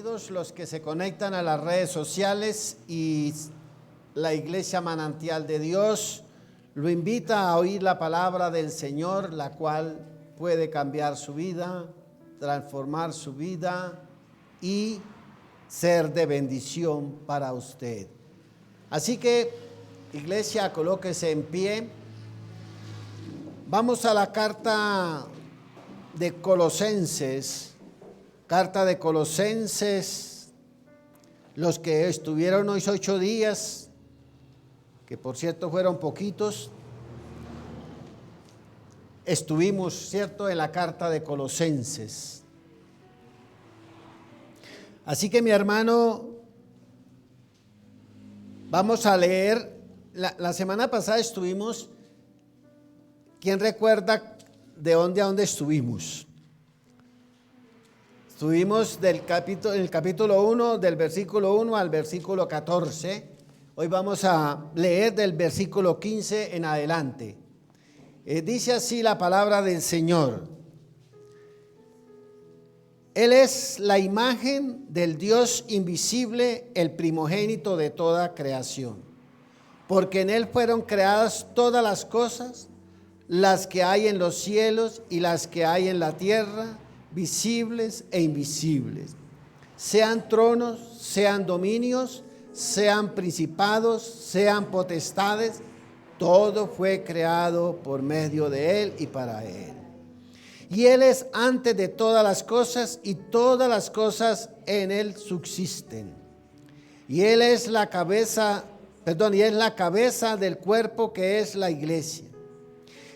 bienvenidos los que se conectan a las redes sociales y la Iglesia Manantial de Dios lo invita a oír la palabra del Señor, la cual puede cambiar su vida, transformar su vida y ser de bendición para usted. Así que, Iglesia, colóquese en pie. Vamos a la carta de Colosenses. Carta de Colosenses, los que estuvieron hoy 8 días, que por cierto fueron poquitos, estuvimos, cierto, en la carta de Colosenses. Así que mi hermano, vamos a leer, la semana pasada estuvimos, ¿quién recuerda de dónde a dónde estuvimos? Estuvimos en el capítulo 1, del versículo 1 al versículo 14. Hoy vamos a leer del versículo 15 en adelante. Dice así la palabra del Señor. Él es la imagen del Dios invisible, el primogénito de toda creación. Porque en Él fueron creadas todas las cosas, las que hay en los cielos y las que hay en la tierra, visibles e invisibles, sean tronos, sean dominios, sean principados, sean potestades, todo fue creado por medio de Él y para Él. Y Él es antes de todas las cosas y todas las cosas en Él subsisten. Y Él es la cabeza, y es la cabeza del cuerpo que es la iglesia.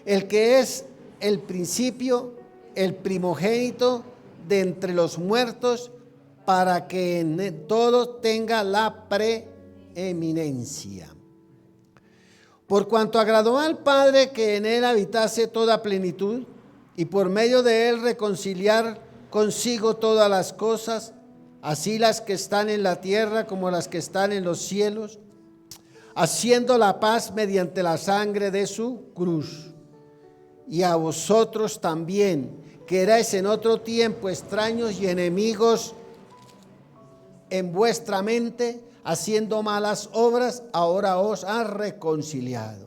El que es el principio, el primogénito de entre los muertos, para que en todo tenga la preeminencia. Por cuanto agradó al Padre que en Él habitase toda plenitud, y por medio de Él reconciliar consigo todas las cosas, así las que están en la tierra como las que están en los cielos, haciendo la paz mediante la sangre de su cruz. Y a vosotros también, que erais en otro tiempo extraños y enemigos en vuestra mente, haciendo malas obras, ahora os ha reconciliado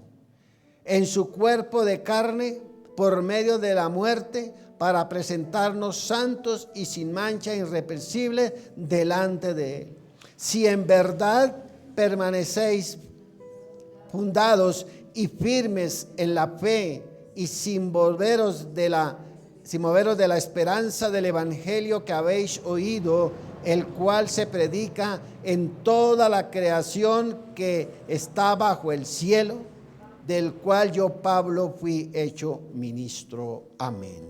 en su cuerpo de carne por medio de la muerte, para presentarnos santos y sin mancha, irreprensibles delante de Él. Si en verdad permanecéis fundados y firmes en la fe, y sin moveros de la esperanza del evangelio que habéis oído, el cual se predica en toda la creación que está bajo el cielo, del cual yo, Pablo, fui hecho ministro. Amén.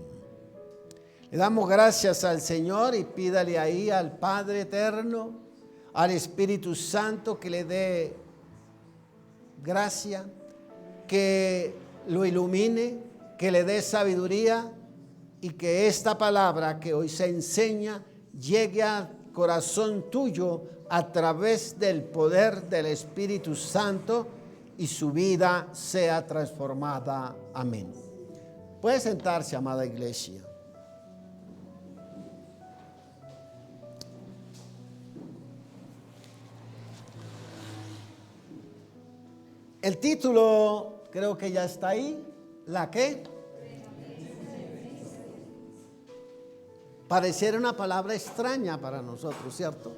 Le damos gracias al Señor y pídale ahí al Padre eterno, al Espíritu Santo, que le dé gracia, que lo ilumine, que le dé sabiduría y que esta palabra que hoy se enseña llegue al corazón tuyo a través del poder del Espíritu Santo y su vida sea transformada. Amén. Puede sentarse, amada iglesia. El título creo que ya está ahí. ¿La qué? Pareciera una palabra extraña para nosotros, ¿cierto?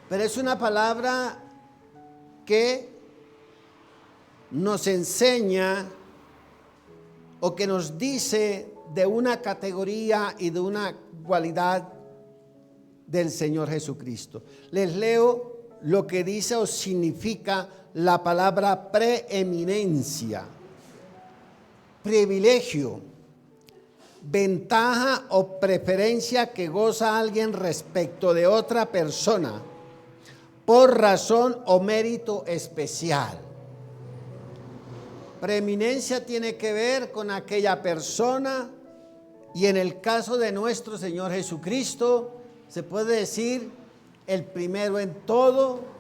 Pero es una palabra que nos enseña o que nos dice de una categoría y de una cualidad del Señor Jesucristo. Les leo lo que dice o significa la palabra preeminencia: privilegio, ventaja o preferencia que goza alguien respecto de otra persona por razón o mérito especial. Preeminencia tiene que ver con aquella persona, y en el caso de nuestro Señor Jesucristo se puede decir el primero en todo.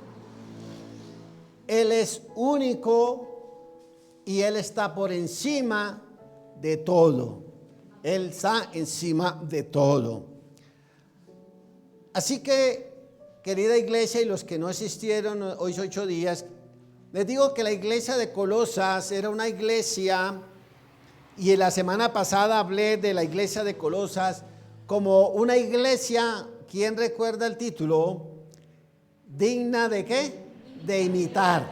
Él es único y Él está por encima de todo. Él está encima de todo. Así que, querida iglesia y los que no asistieron hoy 8 días, les digo que la iglesia de Colosas era una iglesia, y en la semana pasada hablé de la iglesia de Colosas como una iglesia, ¿quién recuerda el título? ¿Digna de qué? De imitar.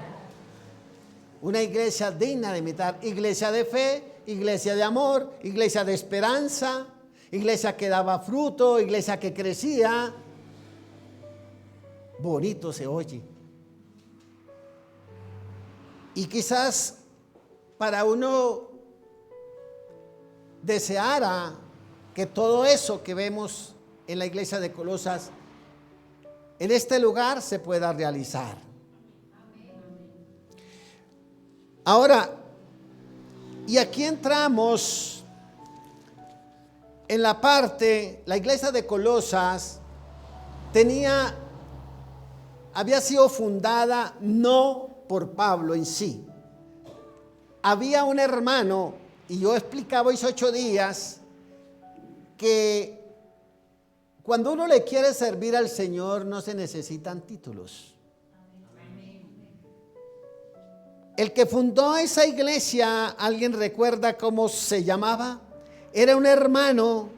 Una iglesia digna de imitar. Iglesia de fe, iglesia de amor, iglesia de esperanza, iglesia que daba fruto, iglesia que crecía. Bonito se oye. Y quizás para uno deseara que todo eso que vemos en la iglesia de Colosas en este lugar se pueda realizar. Ahora, y aquí entramos en la parte, la iglesia de Colosas había sido fundada no por Pablo en sí. Había un hermano, y yo explicaba hace 8 días, que cuando uno le quiere servir al Señor no se necesitan títulos. El que fundó esa iglesia, ¿alguien recuerda cómo se llamaba? Era un hermano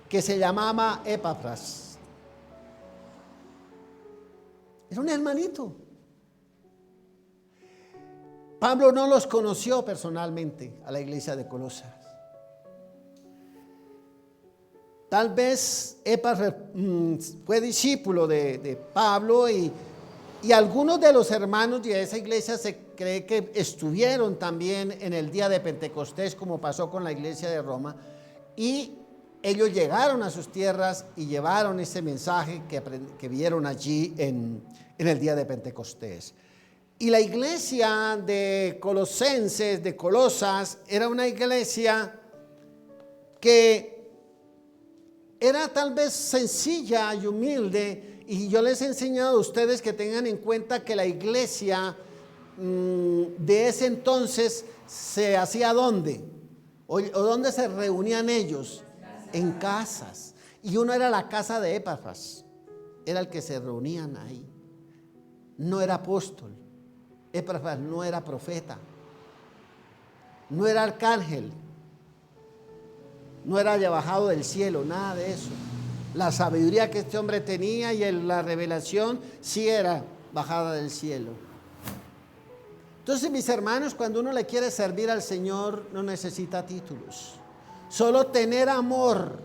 que se llamaba Epafras. Era un hermanito. Pablo no los conoció personalmente a la iglesia de Colosas. Tal vez Epafras fue discípulo de Pablo y algunos de los hermanos de esa iglesia se cree que estuvieron también en el día de Pentecostés, como pasó con la iglesia de Roma, y ellos llegaron a sus tierras y llevaron ese mensaje que vieron allí en el día de Pentecostés. Y la iglesia de Colosenses, de Colosas, era una iglesia que era tal vez sencilla y humilde, y yo les he enseñado a ustedes que tengan en cuenta que la iglesia de ese entonces se hacía ¿dónde? ¿O dónde se reunían ellos? En casas. Y uno era la casa de Epafras, era el que se reunían ahí. No era apóstol. Epafras no era profeta, no era arcángel, no era bajado del cielo, nada de eso. La sabiduría que este hombre tenía y la revelación sí era bajada del cielo. Entonces, mis hermanos, cuando uno le quiere servir al Señor, no necesita títulos. Solo tener amor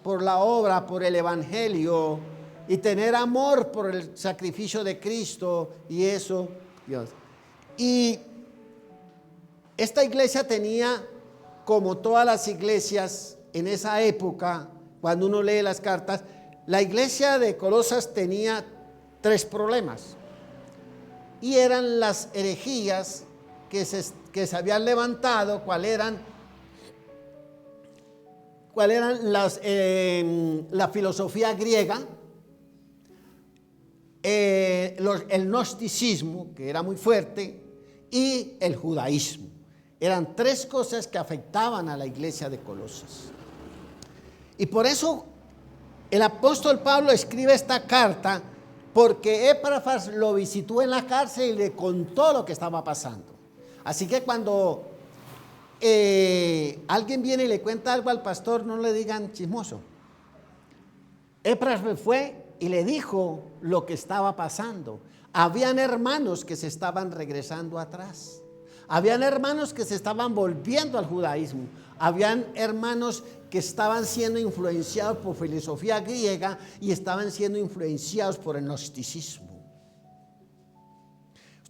por la obra, por el evangelio, y tener amor por el sacrificio de Cristo, y eso, Dios. Y esta iglesia tenía, como todas las iglesias en esa época, cuando uno lee las cartas, la iglesia de Colosas tenía 3 problemas. Y eran las herejías que se habían levantado. ¿Cuál eran la filosofía griega, el gnosticismo, que era muy fuerte, y el judaísmo. Eran 3 cosas que afectaban a la iglesia de Colosas. Y por eso el apóstol Pablo escribe esta carta, porque Epafras lo visitó en la cárcel y le contó lo que estaba pasando. Así que cuando alguien viene y le cuenta algo al pastor, no le digan chismoso. Epafras fue y le dijo lo que estaba pasando. Habían hermanos que se estaban regresando atrás. Habían hermanos que se estaban volviendo al judaísmo. Habían hermanos que estaban siendo influenciados por filosofía griega y estaban siendo influenciados por el gnosticismo.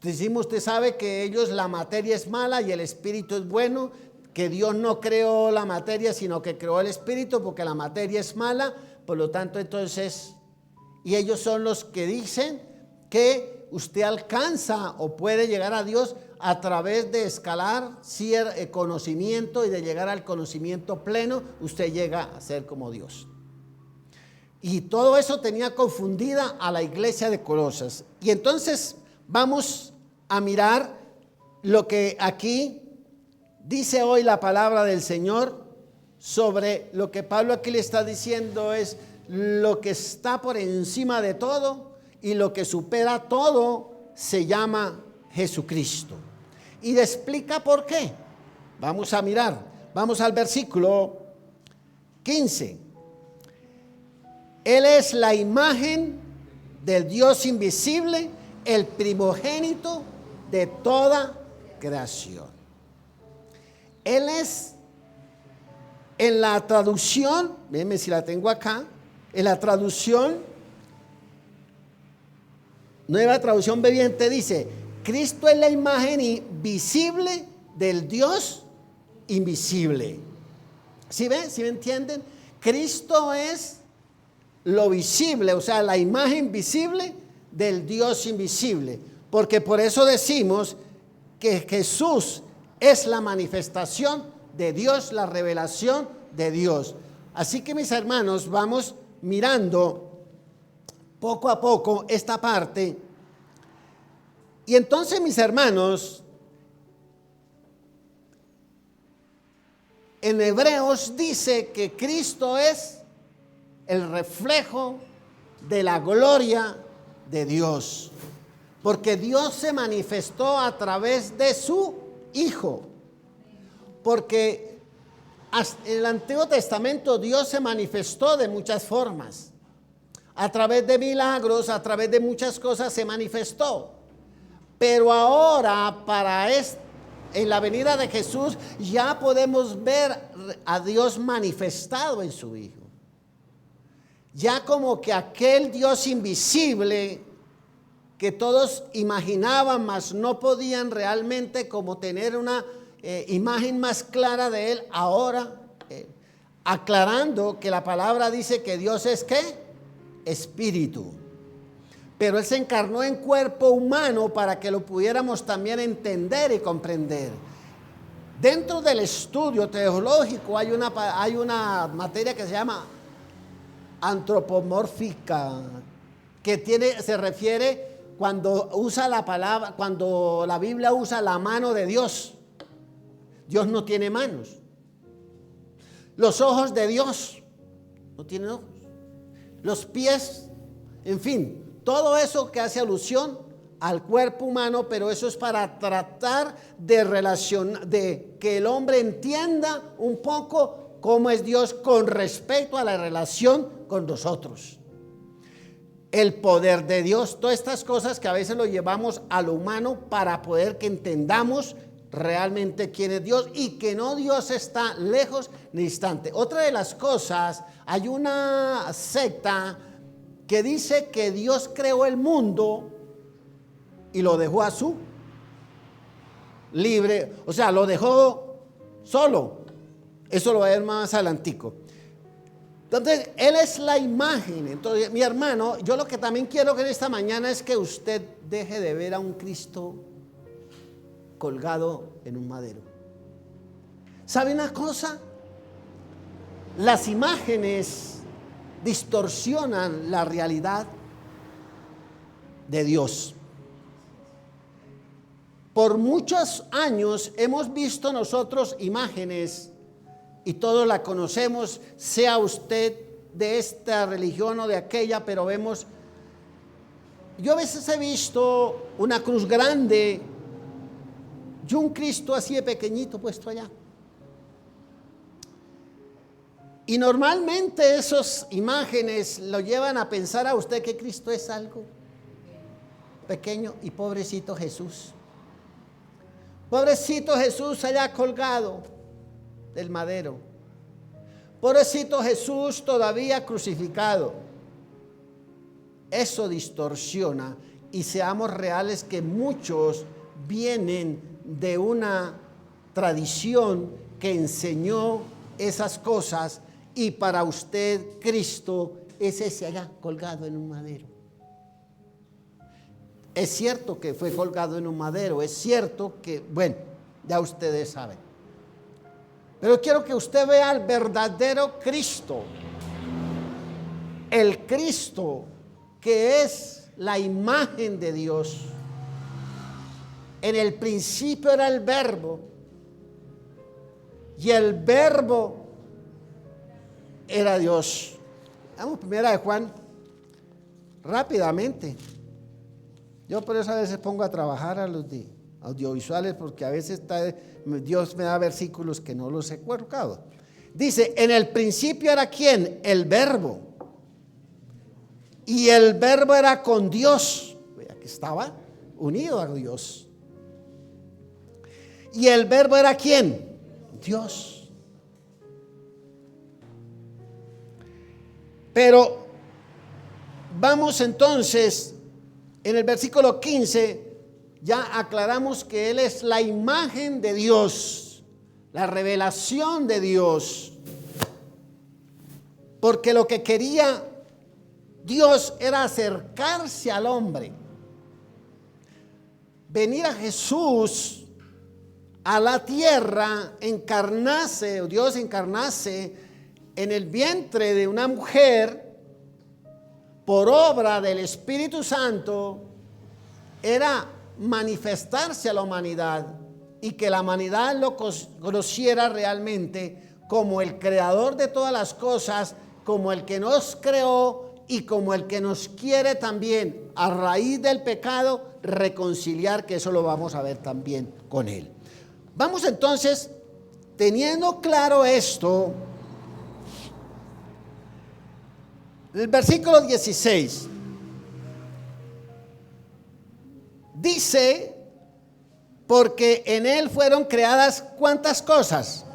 Usted sabe que ellos, la materia es mala y el espíritu es bueno, que Dios no creó la materia, sino que creó el espíritu, porque la materia es mala. Por lo tanto, entonces, y ellos son los que dicen que usted alcanza o puede llegar a Dios a través de escalar conocimiento, y de llegar al conocimiento pleno, usted llega a ser como Dios. Y todo eso tenía confundida a la iglesia de Colosas. Y entonces vamos a mirar lo que aquí dice hoy la palabra del Señor sobre lo que Pablo aquí le está diciendo es: lo que está por encima de todo y lo que supera todo se llama Jesucristo. Y le explica por qué. Vamos a mirar, vamos al versículo 15. Él es la imagen del Dios invisible, el primogénito de toda creación. Él es, en la traducción, déjenme si la tengo acá, en la traducción, Nueva Traducción Viviente dice, Cristo es la imagen visible del Dios invisible. ¿Sí ven? ¿Sí me entienden? Cristo es lo visible, o sea, la imagen visible del Dios invisible. Porque por eso decimos que Jesús es la manifestación de Dios, la revelación de Dios. Así que, mis hermanos, vamos mirando poco a poco esta parte. Y entonces, mis hermanos, en Hebreos dice que Cristo es el reflejo de la gloria de Dios, porque Dios se manifestó a través de su Hijo, porque en el Antiguo Testamento Dios se manifestó de muchas formas, a través de milagros, a través de muchas cosas se manifestó, pero ahora en la venida de Jesús ya podemos ver a Dios manifestado en su Hijo. Ya como que aquel Dios invisible que todos imaginaban, mas no podían realmente como tener una imagen más clara de Él, ahora aclarando que la palabra dice que Dios es ¿qué? Espíritu. Pero Él se encarnó en cuerpo humano para que lo pudiéramos también entender y comprender. Dentro del estudio teológico hay una materia que se llama antropomórfica, que se refiere cuando usa la palabra, cuando la Biblia usa la mano de Dios. Dios no tiene manos. Los ojos de Dios no tienen ojos. Los pies, en fin, todo eso que hace alusión al cuerpo humano, pero eso es para tratar de que el hombre entienda un poco cómo es Dios con respecto a la relación con nosotros. El poder de Dios, todas estas cosas que a veces lo llevamos a lo humano para poder que entendamos realmente quién es Dios y que no Dios está lejos ni distante. Otra de las cosas, hay una secta que dice que Dios creó el mundo y lo dejó a su libre, o sea, lo dejó solo. Eso lo va a ver más adelantico. Entonces, Él es la imagen. Entonces, mi hermano, yo lo que también quiero que en esta mañana es que usted deje de ver a un Cristo colgado en un madero. ¿Sabe una cosa? Las imágenes distorsionan la realidad de Dios. Por muchos años hemos visto nosotros imágenes y todos la conocemos, sea usted de esta religión o de aquella, pero vemos, yo a veces he visto una cruz grande y un Cristo así de pequeñito puesto allá. Y normalmente esas imágenes lo llevan a pensar a usted que Cristo es algo pequeño y pobrecito Jesús. Pobrecito Jesús allá colgado del madero. Pobrecito Jesús todavía crucificado. Eso distorsiona, y seamos reales que muchos vienen de una tradición que enseñó esas cosas, y para usted Cristo es ese allá colgado en un madero. Es cierto que fue colgado en un madero, es cierto que, bueno, ya ustedes saben. Pero quiero que usted vea al verdadero Cristo. El Cristo que es la imagen de Dios. En el principio era el Verbo, y el Verbo era Dios. Vamos primera de Juan rápidamente. Yo por eso a veces pongo a trabajar a los de audiovisuales, porque a veces Dios me da versículos que no los he colocado. Dice, en el principio era ¿quién? El Verbo. Y el Verbo era con Dios. Vea que estaba unido a Dios. Y el Verbo era ¿quién? Dios. Pero vamos entonces, en el versículo 15, ya aclaramos que Él es la imagen de Dios, la revelación de Dios. Porque lo que quería Dios era acercarse al hombre. Venir a Jesús a la tierra, encarnarse, o Dios encarnarse en el vientre de una mujer por obra del Espíritu Santo, era manifestarse a la humanidad y que la humanidad lo conociera realmente como el creador de todas las cosas, como el que nos creó y como el que nos quiere también, a raíz del pecado, reconciliar, que eso lo vamos a ver también con Él. Vamos entonces, teniendo claro esto, el versículo 16 dice, porque en Él fueron creadas ¿cuántas cosas?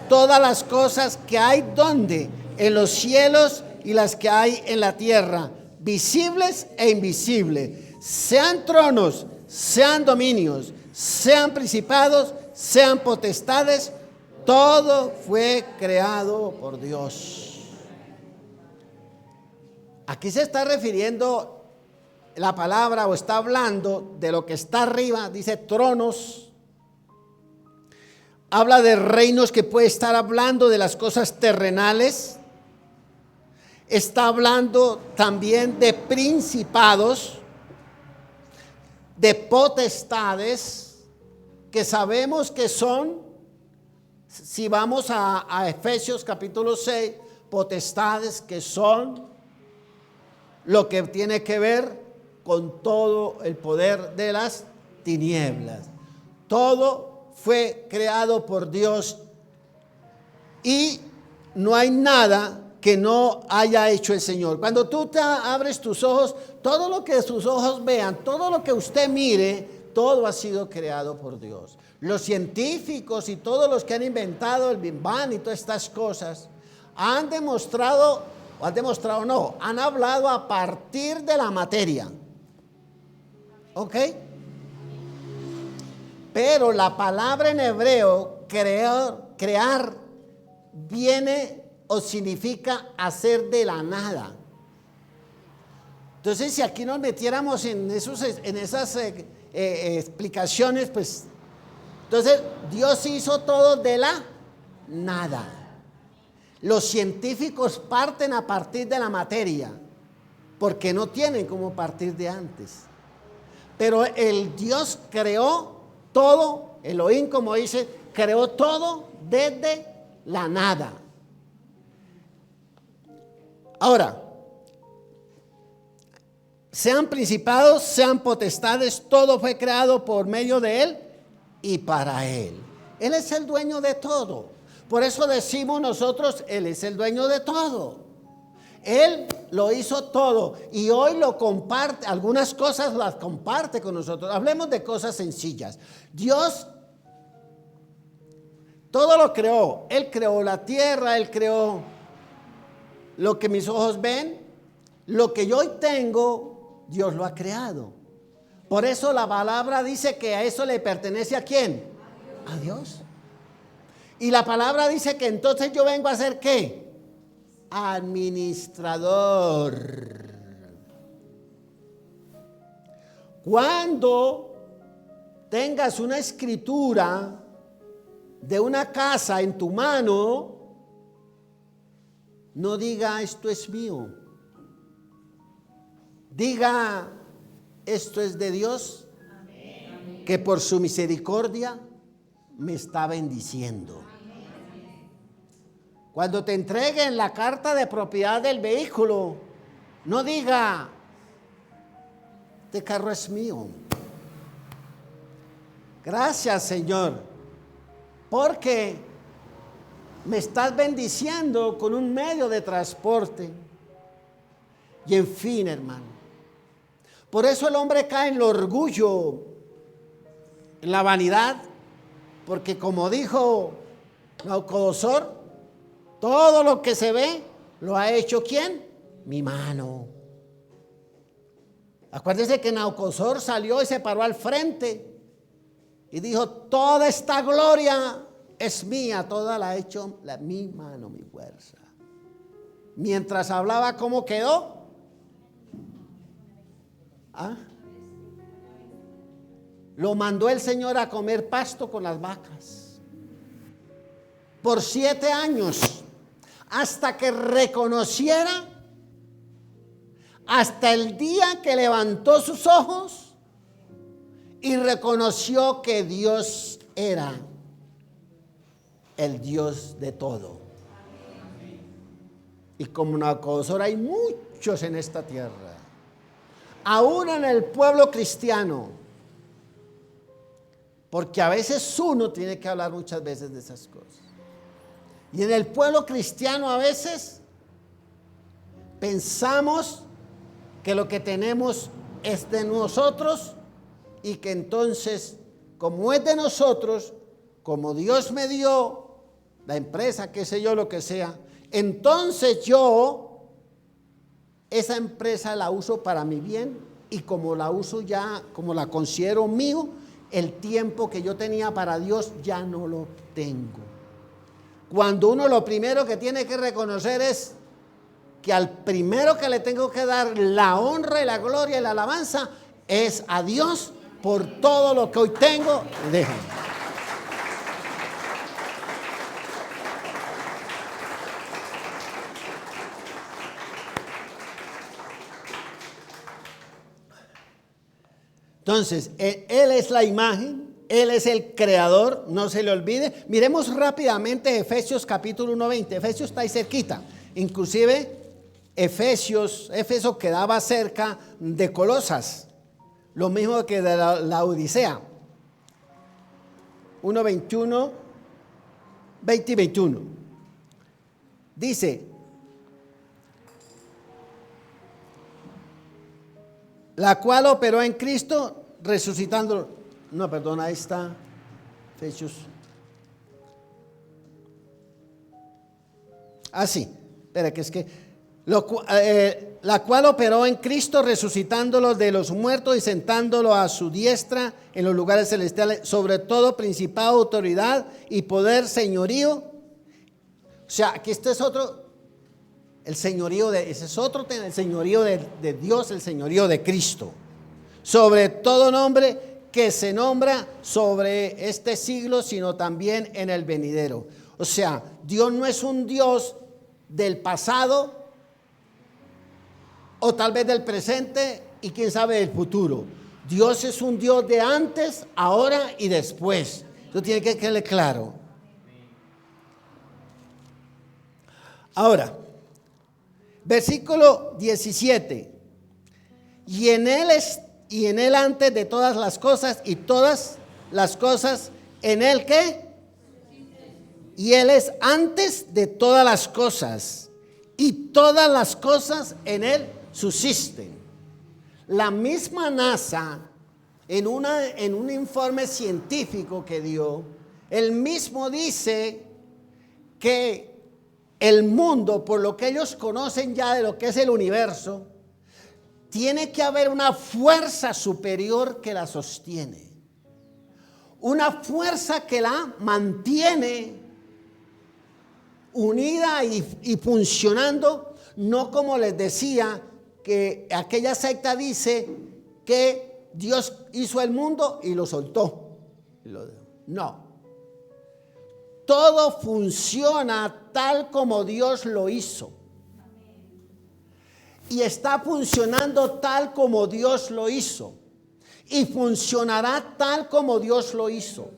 Todas las cosas que hay, ¿dónde? En los cielos y las que hay en la tierra, visibles e invisibles, sean tronos, sean dominios, sean principados, sean potestades, todo fue creado por Dios. Aquí se está refiriendo la palabra, o está hablando de lo que está arriba, dice tronos. Habla de reinos, que puede estar hablando de las cosas terrenales. Está hablando también de principados, de potestades, que sabemos que son, si vamos a Efesios capítulo 6, potestades que son lo que tiene que ver con todo el poder de las tinieblas. Todo fue creado por Dios y no hay nada que no haya hecho el Señor. Cuando tú te abres tus ojos, todo lo que sus ojos vean, todo lo que usted mire, todo ha sido creado por Dios. Los científicos y todos los que han inventado el Big Bang y todas estas cosas han demostrado, han hablado a partir de la materia. ¿Ok? Pero la palabra en hebreo, crear, viene o significa hacer de la nada. Entonces, si aquí nos metiéramos en esas explicaciones, pues, entonces Dios hizo todo de la nada. Los científicos parten a partir de la materia, porque no tienen cómo partir de antes. Pero el Dios creó todo, Elohim, como dice, creó todo desde la nada. Ahora, sean principados, sean potestades, todo fue creado por medio de Él y para Él. Él es el dueño de todo. Por eso decimos nosotros, Él es el dueño de todo. Él lo hizo todo y hoy lo comparte, algunas cosas las comparte con nosotros. Hablemos de cosas sencillas. Dios todo lo creó. Él creó la tierra, Él creó lo que mis ojos ven, lo que yo hoy tengo, Dios lo ha creado. Por eso la palabra dice que a eso le pertenece ¿a quién? A Dios. Y la palabra dice que entonces yo vengo a ser ¿qué? Administrador. Cuando tengas una escritura de una casa en tu mano, no diga esto es mío. Diga esto es de Dios, que por su misericordia me está bendiciendo. Cuando te entreguen la carta de propiedad del vehículo, no diga, este carro es mío. Gracias, Señor, porque me estás bendiciendo con un medio de transporte. Y en fin, hermano, por eso el hombre cae en el orgullo, en la vanidad, porque como dijo Nabucodonosor, todo lo que se ve, ¿lo ha hecho quién? Mi mano. Acuérdense que Nabucodonosor salió y se paró al frente y dijo, toda esta gloria es mía, toda la ha hecho mi mano, mi fuerza. Mientras hablaba, ¿cómo quedó? ¿Ah? Lo mandó el Señor a comer pasto con las vacas por 7 años, hasta que reconociera, hasta el día que levantó sus ojos y reconoció que Dios era el Dios de todo. Y como Nabucodonosor hay muchos en esta tierra, aún en el pueblo cristiano, porque a veces uno tiene que hablar muchas veces de esas cosas. Y en el pueblo cristiano a veces pensamos que lo que tenemos es de nosotros y que entonces, como es de nosotros, como Dios me dio la empresa, qué sé yo, lo que sea, entonces yo esa empresa la uso para mi bien y como la uso ya, como la considero mío, el tiempo que yo tenía para Dios ya no lo tengo. Cuando uno lo primero que tiene que reconocer es que al primero que le tengo que dar la honra y la gloria y la alabanza es a Dios por todo lo que hoy tengo. Déjenme. Entonces, Él es la imagen, Él es el creador, no se le olvide. Miremos rápidamente Efesios capítulo 1:20. Efesios está ahí cerquita. Inclusive, Éfeso quedaba cerca de Colosas, lo mismo que de la Odisea. 1:21, 20 y 21. Dice, la cual operó en Cristo resucitándolo. No, perdón, ahí está Efesios. Sí, espera, que es que la cual operó en Cristo resucitándolo de los muertos y sentándolo a su diestra en los lugares celestiales, sobre todo principado, autoridad y poder, señorío. O sea, aquí este es otro. El señorío ese es otro tema, el señorío de Dios, el señorío de Cristo. Sobre todo nombre que se nombra sobre este siglo, sino también en el venidero. O sea, Dios no es un Dios del pasado, o tal vez del presente, y quién sabe del futuro. Dios es un Dios de antes, ahora y después. Eso tiene que quedarle claro. Ahora, versículo 17. Y en él antes de todas las cosas, y todas las cosas en él, ¿qué? Y él es antes de todas las cosas, y todas las cosas en él subsisten. La misma NASA, en un informe científico que dio, él mismo dice que el mundo, por lo que ellos conocen ya de lo que es el universo, tiene que haber una fuerza superior que la sostiene. Una fuerza que la mantiene unida y funcionando, no como les decía, que aquella secta dice que Dios hizo el mundo y lo soltó. No. Todo funciona tal como Dios lo hizo. Y está funcionando tal como Dios lo hizo. Y funcionará tal como Dios lo hizo.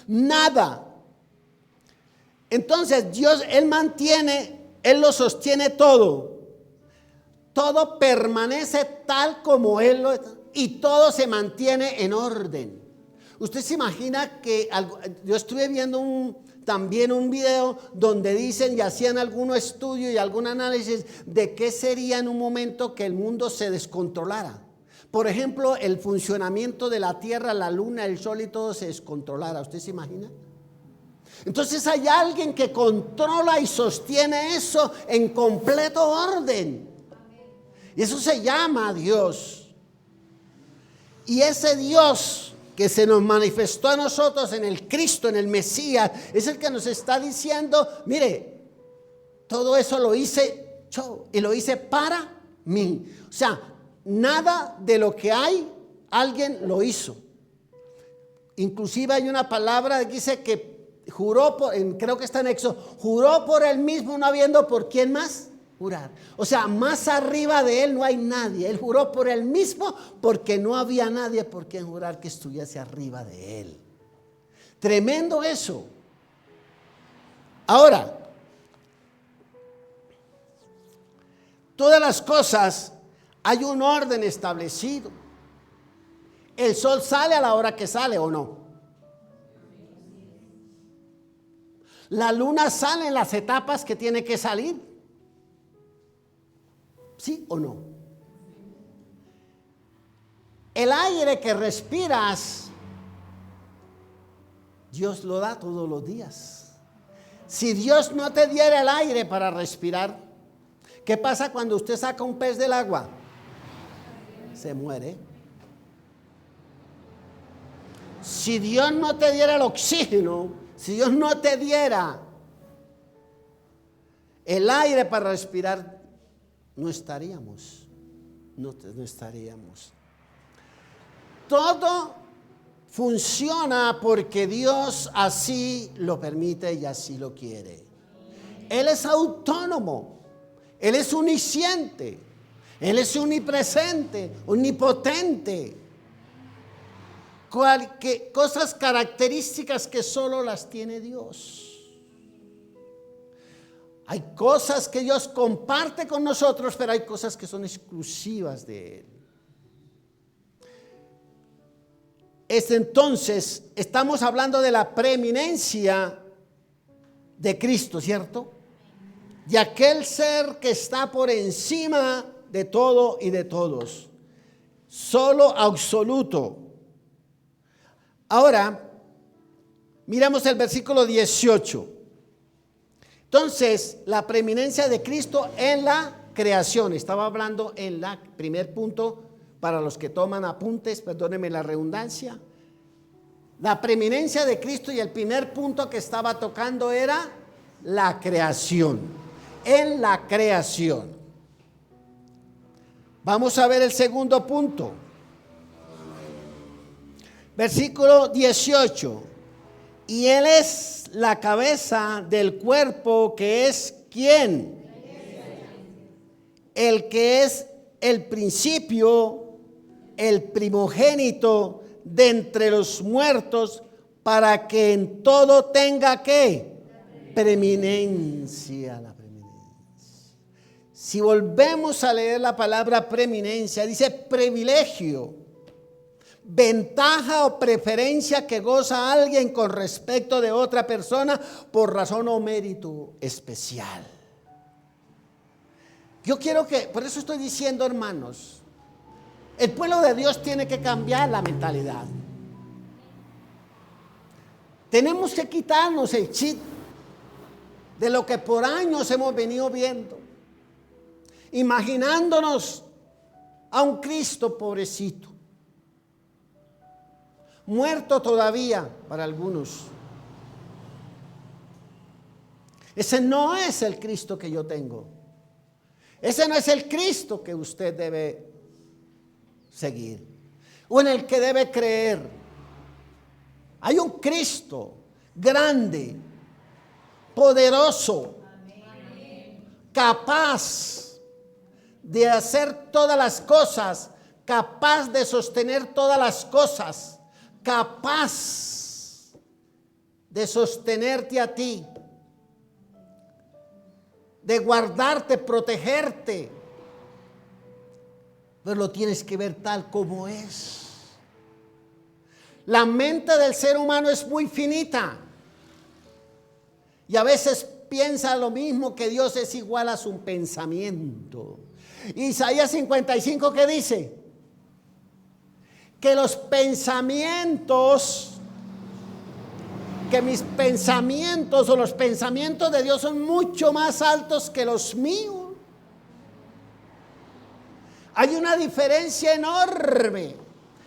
Nada Entonces Dios, Él lo sostiene todo. Todo permanece tal como Él lo está y todo se mantiene en orden. Usted se imagina que yo estuve viendo también un video donde dicen y hacían algún estudio y algún análisis de qué sería en un momento que el mundo se descontrolara. Por ejemplo, el funcionamiento de la Tierra, la Luna, el Sol y todo se descontrolara. ¿Usted se imagina? Entonces hay alguien que controla y sostiene eso en completo orden. Y eso se llama Dios. Y ese Dios que se nos manifestó a nosotros en el Cristo, en el Mesías, es el que nos está diciendo, mire, todo eso lo hice yo y lo hice para mí. O sea, nada de lo que hay, alguien lo hizo. Inclusive hay una palabra que dice que juró, creo que está en Éxodo, juró por él mismo, no habiendo por quién más jurar. O sea, más arriba de él no hay nadie. Él juró por él mismo porque no había nadie por quien jurar que estuviese arriba de él. Tremendo eso. Ahora, todas las cosas hay un orden establecido. El sol sale a la hora que sale, ¿o no? La luna sale en las etapas que tiene que salir. ¿Sí o no? El aire que respiras, Dios lo da todos los días. Si Dios no te diera el aire para respirar, ¿qué pasa cuando usted saca un pez del agua? Se muere. Si Dios no te diera el oxígeno, si Dios no te diera el aire para respirar, no estaríamos. No estaríamos. Todo funciona porque Dios así lo permite y así lo quiere. Él es autónomo. Él es omnisciente. Él es omnipresente, omnipotente. Cosas características que solo las tiene Dios. Hay cosas que Dios comparte con nosotros, pero hay cosas que son exclusivas de Él. Entonces, estamos hablando de la preeminencia de Cristo, ¿cierto? De aquel ser que está por encima de todo y de todos. Solo absoluto. Ahora, miramos el versículo 18. Entonces, la preeminencia de Cristo en la creación. Estaba hablando en el primer punto, para los que toman apuntes, perdónenme la redundancia. La preeminencia de Cristo y el primer punto que estaba tocando era la creación. En la creación. Vamos a ver el segundo punto. Versículo 18. Y Él es la cabeza del cuerpo, que es ¿quién? El que es el principio, el primogénito de entre los muertos, para que en todo tenga ¿qué? Preeminencia. La preeminencia. Si volvemos a leer la palabra preeminencia, dice privilegio. Ventaja o preferencia que goza alguien con respecto de otra persona por razón o mérito especial. Yo quiero por eso estoy diciendo, hermanos, el pueblo de Dios tiene que cambiar la mentalidad. Tenemos que quitarnos el chip de lo que por años hemos venido viendo, imaginándonos a un Cristo pobrecito, muerto todavía para algunos. Ese no es el Cristo que yo tengo. Ese no es el Cristo que usted debe seguir o en el que debe creer. Hay un Cristo grande, poderoso, capaz de hacer todas las cosas, capaz de sostener todas las cosas, capaz de sostenerte a ti. de guardarte, protegerte. Pero lo tienes que ver tal como es. La mente del ser humano es muy finita. Y a veces piensa lo mismo, que Dios es igual a su pensamiento. Isaías 55, ¿qué dice? Que los pensamientos, que mis pensamientos o los pensamientos de Dios son mucho más altos que los míos. Hay una diferencia enorme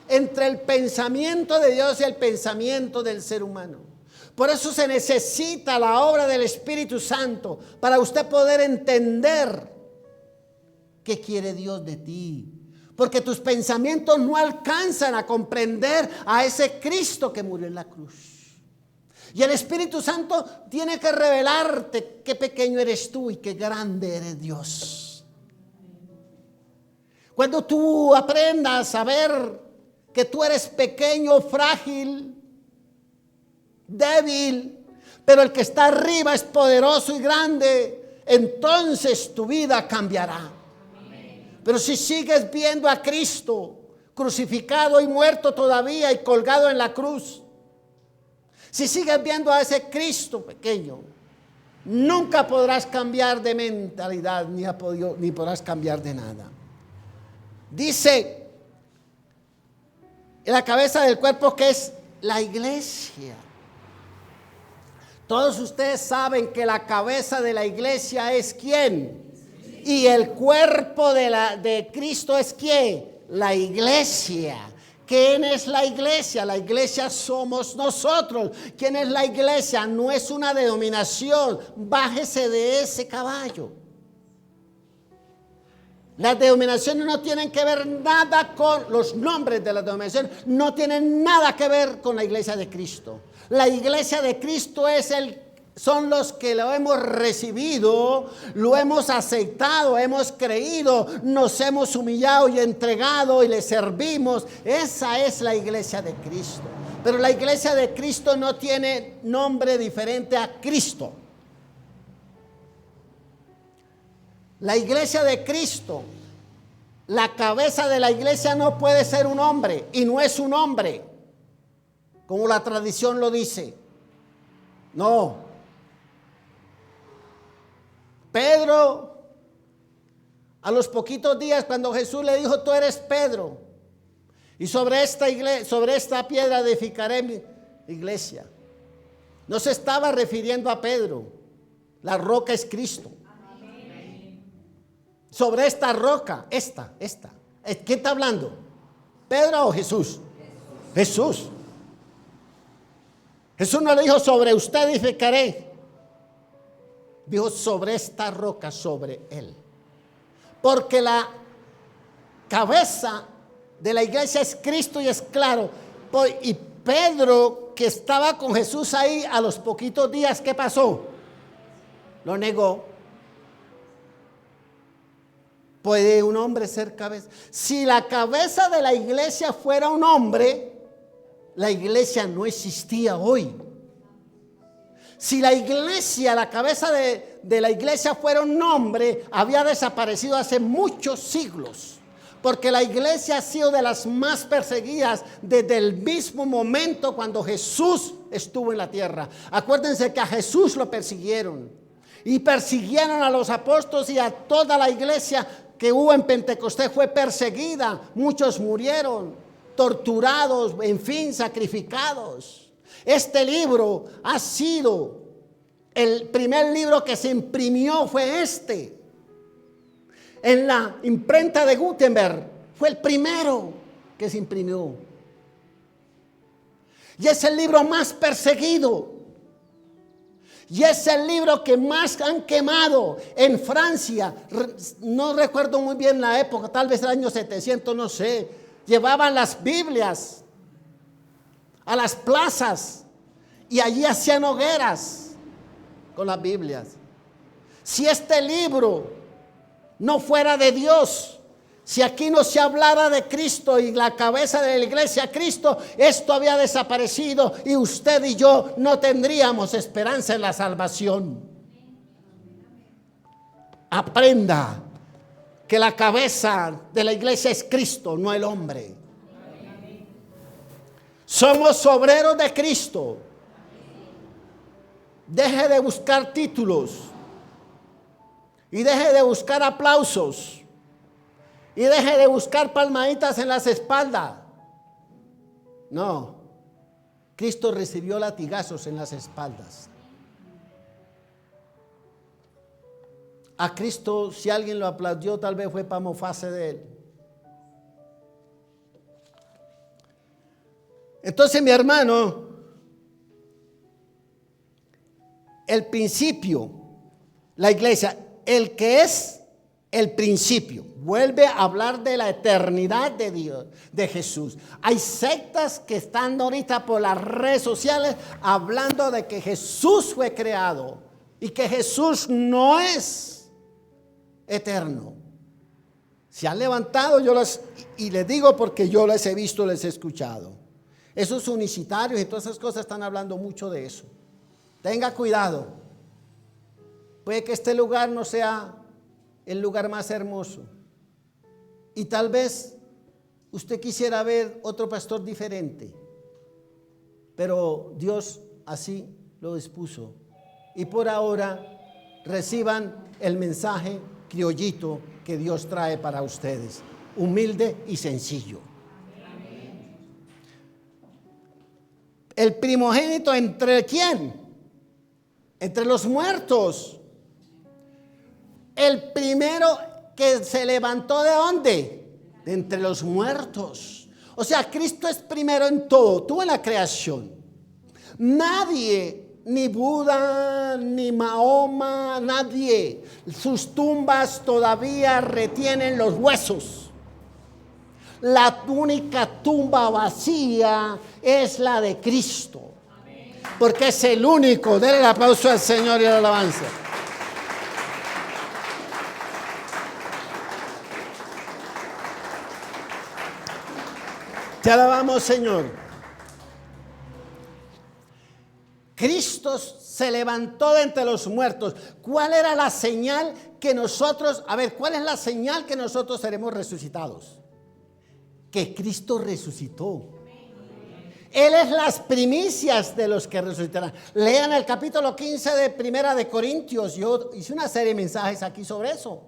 entre el pensamiento de Dios y el pensamiento del ser humano. Por eso se necesita la obra del Espíritu Santo para usted poder entender qué quiere Dios de ti. Porque tus pensamientos no alcanzan a comprender a ese Cristo que murió en la cruz. Y el Espíritu Santo tiene que revelarte qué pequeño eres tú y qué grande eres Dios. Cuando tú aprendas a ver que tú eres pequeño, frágil, débil, pero el que está arriba es poderoso y grande, entonces tu vida cambiará. Pero si sigues viendo a Cristo crucificado y muerto todavía y colgado en la cruz, si sigues viendo a ese Cristo pequeño, nunca podrás cambiar de mentalidad ni podrás cambiar de nada. Dice la cabeza del cuerpo, que es la iglesia. Todos ustedes saben que la cabeza de la iglesia es ¿quién? Y el cuerpo de Cristo es ¿quién? La iglesia. ¿Quién es la iglesia? La iglesia somos nosotros. ¿Quién es la iglesia? No es una denominación. Bájese de ese caballo. Las denominaciones no tienen que ver nada con los nombres de las denominaciones, no tienen nada que ver con la iglesia de Cristo. La iglesia de Cristo son los que lo hemos recibido, lo hemos aceptado, hemos creído, nos hemos humillado y entregado y le servimos. Esa es la iglesia de Cristo. Pero la iglesia de Cristo no tiene nombre diferente a Cristo. La iglesia de Cristo, la cabeza de la iglesia no puede ser un hombre, y no es un hombre, como la tradición lo dice. No. Pedro, a los poquitos días, cuando Jesús le dijo: tú eres Pedro, y sobre esta piedra edificaré mi iglesia, no se estaba refiriendo a Pedro. La roca es Cristo. Sobre esta roca, esta. ¿Quién está hablando? ¿Pedro o Jesús? Jesús. Jesús no le dijo: sobre usted edificaré. Dijo: sobre esta roca, sobre él. Porque la cabeza de la iglesia es Cristo, y es claro. Y Pedro, que estaba con Jesús ahí, a los poquitos días, ¿qué pasó? Lo negó. ¿Puede un hombre ser cabeza? Si la cabeza de la iglesia fuera un hombre, la iglesia no existía hoy. Si la iglesia, la cabeza de la iglesia fuera un hombre, había desaparecido hace muchos siglos. Porque la iglesia ha sido de las más perseguidas desde el mismo momento cuando Jesús estuvo en la tierra. Acuérdense que a Jesús lo persiguieron. Y persiguieron a los apóstoles, y a toda la iglesia que hubo en Pentecostés fue perseguida. Muchos murieron, torturados, en fin, sacrificados. Este libro ha sido el primer libro que se imprimió, fue este. En la imprenta de Gutenberg fue el primero que se imprimió. Y es el libro más perseguido. Y es el libro que más han quemado en Francia. No recuerdo muy bien la época, tal vez el año 700, no sé. Llevaban las Biblias a las plazas y allí hacían hogueras con las Biblias. Si este libro no fuera de Dios, si aquí no se hablara de Cristo y la cabeza de la iglesia Cristo, esto había desaparecido y usted y yo no tendríamos esperanza en la salvación. aprenda que la cabeza de la iglesia es Cristo, no el hombre. Somos obreros de Cristo. Deje de buscar títulos y deje de buscar aplausos y deje de buscar palmaditas en las espaldas. No, Cristo recibió latigazos en las espaldas. A Cristo, si alguien lo aplaudió, tal vez fue para mofarse de él. Entonces, mi hermano, el principio, la iglesia, el que es el principio, vuelve a hablar de la eternidad de Dios, de Jesús. Hay sectas que están ahorita por las redes sociales hablando de que Jesús fue creado y que Jesús no es eterno. Se han levantado, y les digo porque yo les he visto, les he escuchado. Esos unicitarios y todas esas cosas están hablando mucho de eso. Tenga cuidado. Puede que este lugar no sea el lugar más hermoso. Y tal vez usted quisiera ver otro pastor diferente. Pero Dios así lo dispuso. Y por ahora reciban el mensaje criollito que Dios trae para ustedes. Humilde y sencillo. El primogénito, ¿entre quién? Entre los muertos. El primero que se levantó, ¿de dónde? De entre los muertos. O sea, Cristo es primero en todo, tú en la creación. Nadie, ni Buda, ni Mahoma, nadie, sus tumbas todavía retienen los huesos. La única tumba vacía es la de Cristo. Porque es el único. Denle el aplauso al Señor y la alabanza. Te alabamos, Señor. Cristo se levantó de entre los muertos. ¿Cuál era la señal que nosotros, cuál es la señal que nosotros seremos resucitados? Que Cristo resucitó. Él es las primicias de los que resucitarán. Lean el capítulo 15 de Primera de Corintios. Yo hice una serie de mensajes aquí sobre eso.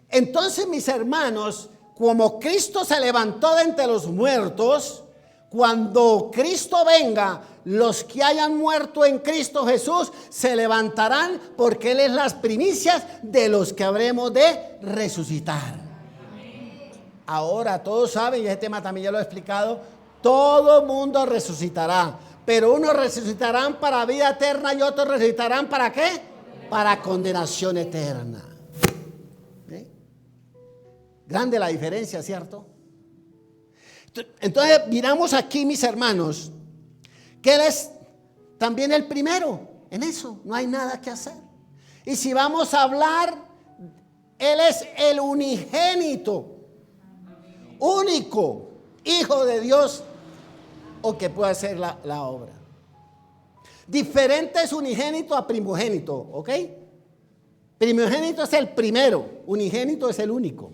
Entonces, mis hermanos, como Cristo se levantó de entre los muertos, cuando Cristo venga, los que hayan muerto en Cristo Jesús se levantarán, porque Él es las primicias de los que habremos de resucitar. Ahora todos saben, y ese tema también ya lo he explicado, todo mundo resucitará, pero unos resucitarán para vida eterna y otros resucitarán ¿para qué? Para condenación eterna. Grande la diferencia, ¿cierto? Entonces miramos aquí, mis hermanos, que Él es también el primero en eso, no hay nada que hacer. Y si vamos a hablar, Él es el unigénito, único Hijo de Dios, o que pueda hacer la obra. Diferente es unigénito a primogénito, ¿ok? Primogénito es el primero, unigénito es el único.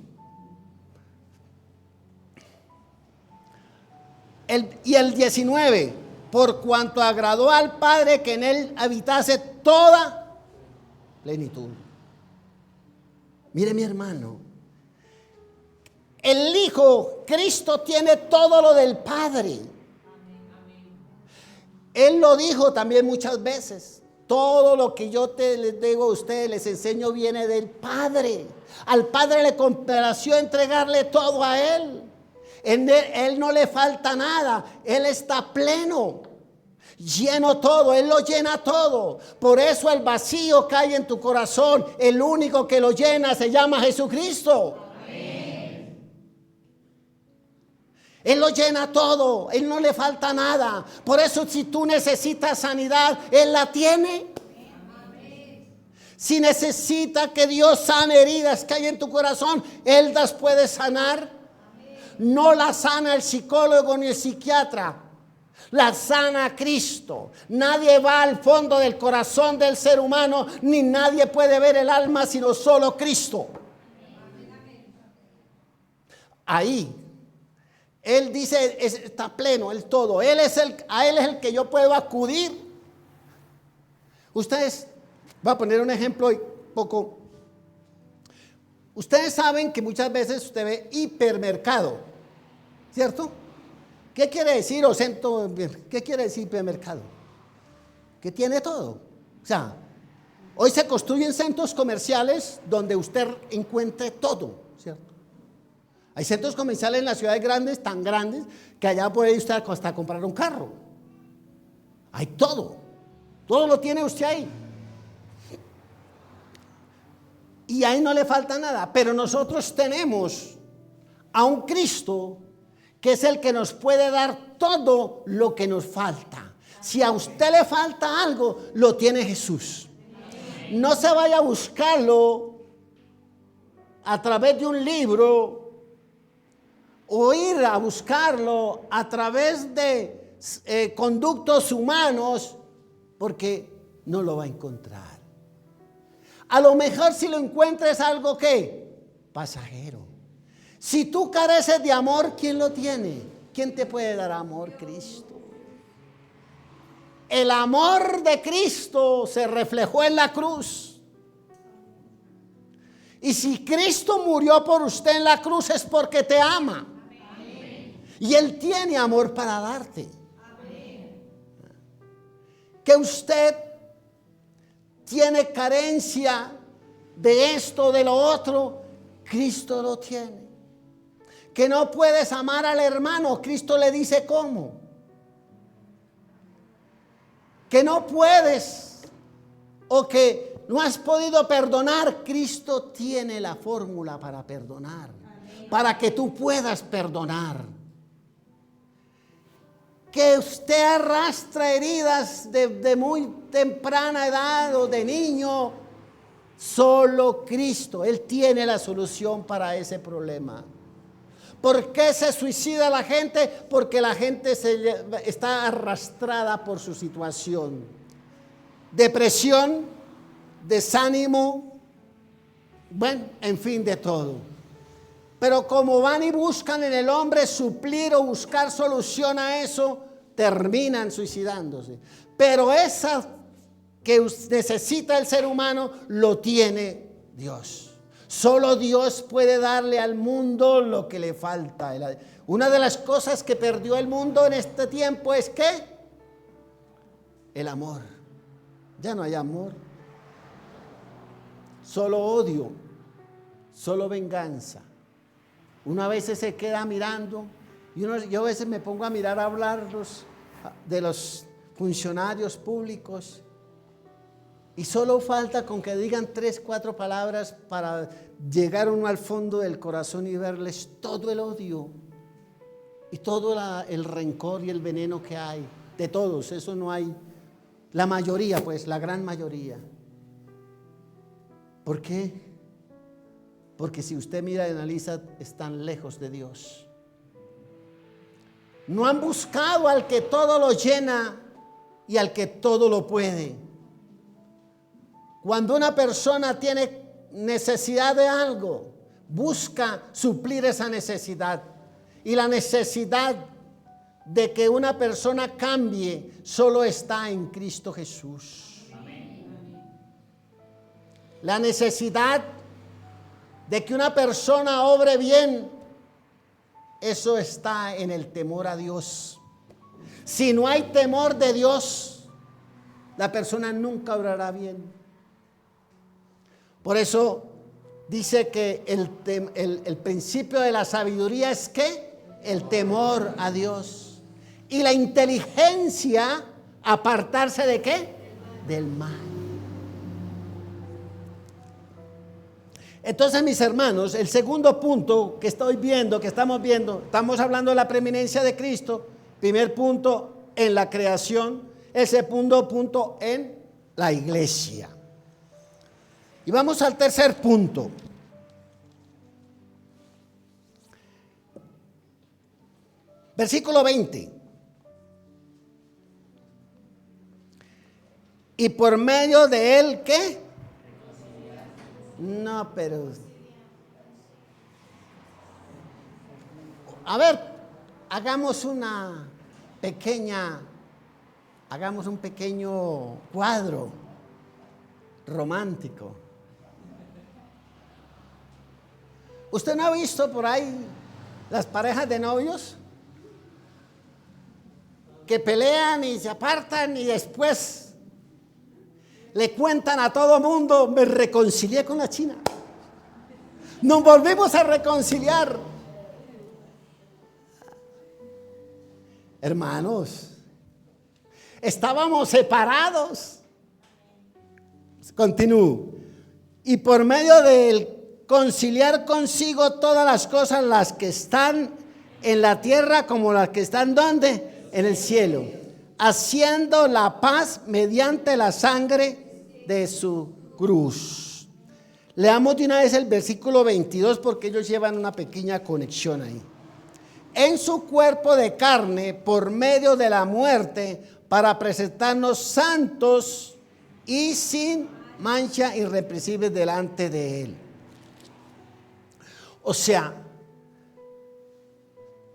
Y el 19, por cuanto agradó al Padre que en Él habitase toda plenitud. Mire, mi hermano, el Hijo, Cristo, tiene todo lo del Padre. Él lo dijo también muchas veces. Todo lo que yo les digo a ustedes, les enseño, viene del Padre. Al Padre le complació entregarle todo a Él. En él no le falta nada. Él está pleno, lleno todo. Él lo llena todo. Por eso el vacío que hay en tu corazón, el único que lo llena se llama Jesucristo. Él lo llena todo, Él no le falta nada. Por eso si tú necesitas sanidad, Él la tiene. Si necesita que Dios sane heridas que hay en tu corazón, Él las puede sanar. No la sana el psicólogo ni el psiquiatra. La sana Cristo. Nadie va al fondo del corazón del ser humano, ni nadie puede ver el alma, sino solo Cristo. Ahí, Él dice, está pleno, el todo. A Él es el que yo puedo acudir. Ustedes, voy a poner un ejemplo poco. Ustedes saben que muchas veces usted ve hipermercado, ¿cierto? ¿Qué quiere decir qué quiere decir hipermercado? Que tiene todo. O sea, hoy se construyen centros comerciales donde usted encuentre todo, ¿cierto? Hay centros comerciales en las ciudades grandes, tan grandes, que allá puede usted hasta comprar un carro. Hay todo. Todo lo tiene usted ahí. Y ahí no le falta nada. Pero nosotros tenemos a un Cristo que es el que nos puede dar todo lo que nos falta. Si a usted le falta algo, lo tiene Jesús. No se vaya a buscarlo a través de un libro o ir a buscarlo a través de conductos humanos, porque no lo va a encontrar. A lo mejor si lo encuentra es algo que pasajero. Si tú careces de amor, ¿quién lo tiene? ¿Quién te puede dar amor? Cristo. El amor de Cristo se reflejó en la cruz. Y si Cristo murió por usted en la cruz es porque te ama. Amén. Y Él tiene amor para darte. Amén. Que usted tiene carencia de esto, de lo otro, Cristo lo tiene. Que no puedes amar al hermano, Cristo le dice cómo. Que no puedes o que no has podido perdonar, Cristo tiene la fórmula para perdonar. Amén. Para que tú puedas perdonar. Que usted arrastra heridas de muy temprana edad o de niño, solo Cristo, Él tiene la solución para ese problema. ¿Por qué se suicida la gente? Porque la gente está arrastrada por su situación. Depresión, desánimo, bueno, en fin, de todo. Pero como van y buscan en el hombre suplir o buscar solución a eso, terminan suicidándose. Pero esa que necesita el ser humano lo tiene Dios. Solo Dios puede darle al mundo lo que le falta. Una de las cosas que perdió el mundo en este tiempo es ¿qué? El amor. Ya no hay amor. Solo odio, solo venganza. Uno a veces se queda mirando y yo a veces me pongo a mirar, a hablar de los funcionarios públicos y solo falta con que digan 3, 4 palabras para llegar uno al fondo del corazón y verles todo el odio y todo el rencor y el veneno que hay de todos. Eso no hay, la mayoría, pues la gran mayoría. ¿Por qué? Porque si usted mira y analiza, están lejos de Dios. No han buscado al que todo lo llena y al que todo lo puede. Cuando una persona tiene necesidad de algo, busca suplir esa necesidad. Y la necesidad de que una persona cambie solo está en Cristo Jesús. Amén. La necesidad de que una persona obre bien, eso está en el temor a Dios. Si no hay temor de Dios, la persona nunca obrará bien. Por eso dice que el principio de la sabiduría es ¿qué? El temor a Dios. Y la inteligencia, apartarse ¿de qué? Del mal. Entonces, mis hermanos, el segundo punto que estamos viendo, estamos hablando de la preeminencia de Cristo. Primer punto en la creación, el segundo punto en la iglesia. Y vamos al tercer punto. Versículo 20. Y por medio de él, ¿qué? No, pero... A ver, hagamos un pequeño cuadro romántico. ¿Usted no ha visto por ahí las parejas de novios que pelean y se apartan y después le cuentan a todo mundo: me reconcilié con la china, nos volvimos a reconciliar? Hermanos, estábamos separados. Continúo. Y por medio del conciliar consigo todas las cosas, las que están en la tierra como las que están ¿dónde? En el cielo, haciendo la paz mediante la sangre de su cruz. Leamos de una vez el versículo 22 porque ellos llevan una pequeña conexión ahí. En su cuerpo de carne por medio de la muerte, para presentarnos santos y sin mancha, irreprensibles delante de él. O sea,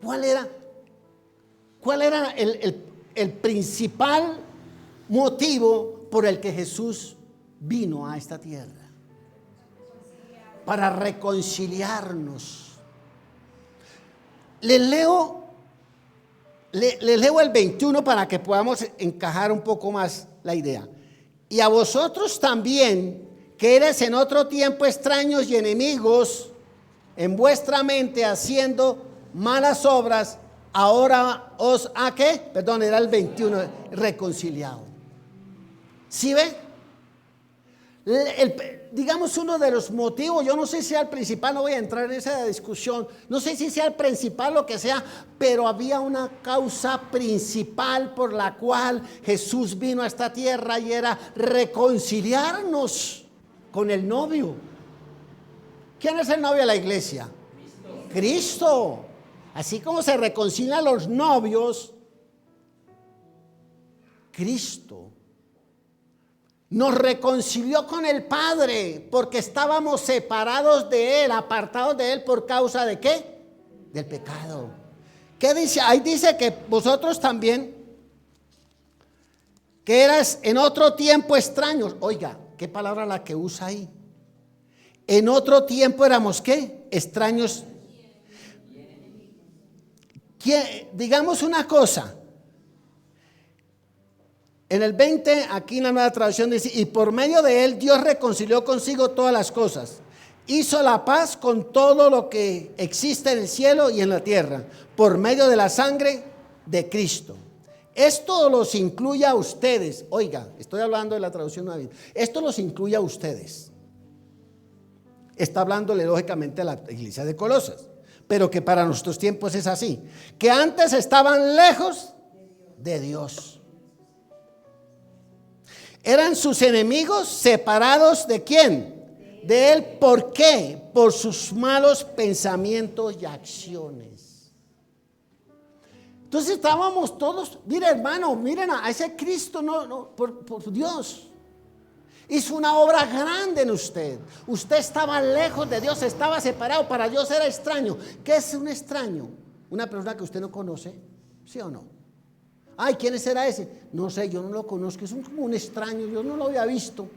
¿cuál era el principal motivo por el que Jesús vino a esta tierra? Para reconciliarnos. Les leo el 21 para que podamos encajar un poco más la idea. Y a vosotros también, que eres en otro tiempo extraños y enemigos en vuestra mente, haciendo malas obras, ahora os ha ¿qué? Perdón, era el 21, reconciliado. ¿Sí ve? Digamos, uno de los motivos, yo no sé si sea el principal, no voy a entrar en esa discusión, no sé si sea el principal o que sea, pero había una causa principal por la cual Jesús vino a esta tierra, y era reconciliarnos con el novio. ¿Quién es el novio de la iglesia? Cristo. Así como se reconcilian los novios, Cristo nos reconcilió con el Padre, porque estábamos separados de él, apartados de él por causa de ¿qué? Del pecado. ¿Qué dice? Ahí dice que vosotros también, que eras en otro tiempo extraños. Oiga, ¿qué palabra la que usa ahí? En otro tiempo éramos ¿qué? Extraños. Digamos una cosa. En el 20, aquí en la Nueva Traducción dice: y por medio de él Dios reconcilió consigo todas las cosas, hizo la paz con todo lo que existe en el cielo y en la tierra, por medio de la sangre de Cristo. Esto los incluye a ustedes. Oiga, estoy hablando de la traducción nueva. Esto los incluye a ustedes. Está hablándole lógicamente a la iglesia de Colosas, pero que para nuestros tiempos es así, que antes estaban lejos de Dios. Eran sus enemigos, separados ¿de quién? De él. ¿Por qué? Por sus malos pensamientos y acciones. Entonces estábamos todos, mire hermano, miren a ese Cristo, por Dios. Hizo una obra grande en usted. Usted estaba lejos de Dios, estaba separado, para Dios era extraño. ¿Qué es un extraño? Una persona que usted no conoce, ¿sí o no? Ay, ¿quién será ese? No sé, yo no lo conozco, es como un extraño, yo no lo había visto.